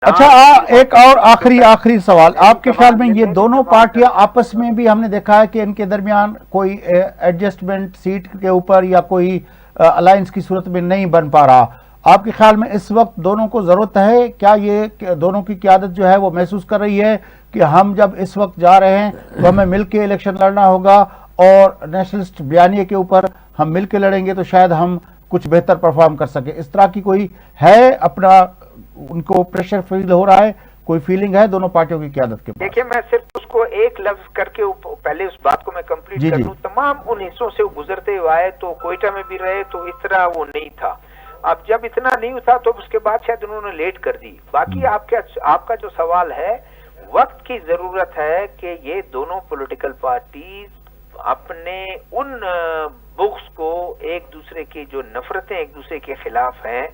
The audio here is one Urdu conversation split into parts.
اچھا ایک اور آخری سوال، آپ کے خیال میں یہ دونوں پارٹیاں آپس میں بھی ہم نے دیکھا ہے کہ ان کے درمیان کوئی ایڈجسٹمنٹ سیٹ کے اوپر یا کوئی الائنس کی صورت میں نہیں بن پا رہا، آپ کے خیال میں اس وقت دونوں کو ضرورت ہے؟ کیا یہ دونوں کی قیادت جو ہے وہ محسوس کر رہی ہے کہ ہم جب اس وقت جا رہے ہیں تو ہمیں مل کے الیکشن لڑنا ہوگا اور نیشنلسٹ بیانیے کے اوپر ہم مل کے لڑیں گے تو شاید ہم کچھ بہتر پرفارم کر سکیں؟ اس طرح کی کوئی ہے اپنا ان کو پریشر فیل ہو رہا ہے، کوئی فیلنگ ہے دونوں پارٹیوں کی قیادت کے پاس؟ دیکھیں میں صرف اس کو ایک لفظ کر کے پہلے اس بات کو میں کمپلیٹ کر لوں، تمام ان حصوں سے گزرتے ہوئے آئے تو کوئٹہ میں بھی رہے تو اس طرح وہ نہیں تھا، اب جب اتنا نہیں تھا تو اس کے بعد شاید انہوں نے لیٹ کر دی۔ باقی آپ کا جو سوال ہے، وقت کی ضرورت ہے کہ یہ دونوں پولیٹیکل پارٹیز اپنے ان بغض کو، ایک دوسرے کی جو نفرتیں ایک دوسرے کے خلاف ہیں،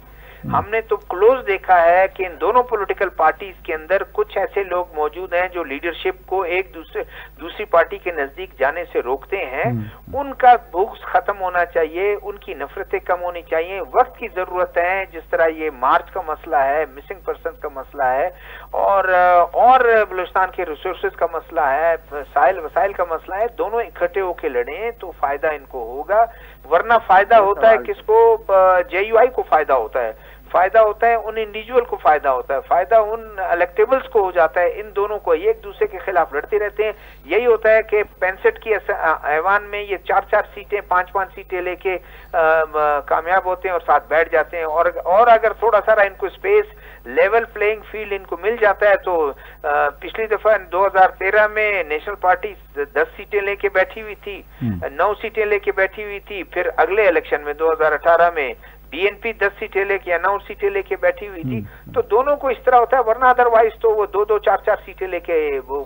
ہم نے تو کلوز دیکھا ہے کہ ان دونوں پولیٹیکل پارٹیز کے اندر کچھ ایسے لوگ موجود ہیں جو لیڈرشپ کو ایک دوسری پارٹی کے نزدیک جانے سے روکتے ہیں، ان کا بغض ختم ہونا چاہیے، ان کی نفرتیں کم ہونی چاہیے، وقت کی ضرورت ہے، جس طرح یہ مارچ کا مسئلہ ہے، مسنگ پرسنز کا مسئلہ ہے، اور بلوچستان کے ریسورسز کا مسئلہ ہے، وسائل کا مسئلہ ہے، دونوں اکٹھے ہو کے لڑیں تو فائدہ ان کو ہوگا، ورنہ فائدہ ہوتا ہے کس کو؟ جے یو آئی کو فائدہ ہوتا ہے، فائدہ ہوتا ہے ان انڈیویجول کو، فائدہ ہوتا ہے، فائدہ ان الیکٹیبلز کو ہو جاتا ہے، ان دونوں کو ایک دوسرے کے خلاف لڑتے رہتے ہیں۔ یہی ہوتا ہے کہ 65 کی ایوان میں یہ 4 سیٹیں 5 سیٹیں لے کے کامیاب ہوتے ہیں اور ساتھ بیٹھ جاتے ہیں، اور اگر تھوڑا سا ان کو اسپیس، لیول پلینگ فیلڈ ان کو مل جاتا ہے تو پچھلی دفعہ 2013 میں نیشنل پارٹی 10 سیٹیں لے کے بیٹھی ہوئی تھی، 9 سیٹیں لے کے بیٹھی ہوئی تھی، پھر اگلے الیکشن میں 2018 میں بی این پی 10 سیٹیں لے کے یا 9 سیٹیں لے کے بیٹھی ہوئی تھی، تو دونوں کو اس طرح ہوتا ہے، ورنہ ادروائز تو وہ 2 4 سیٹیں لے کے وہ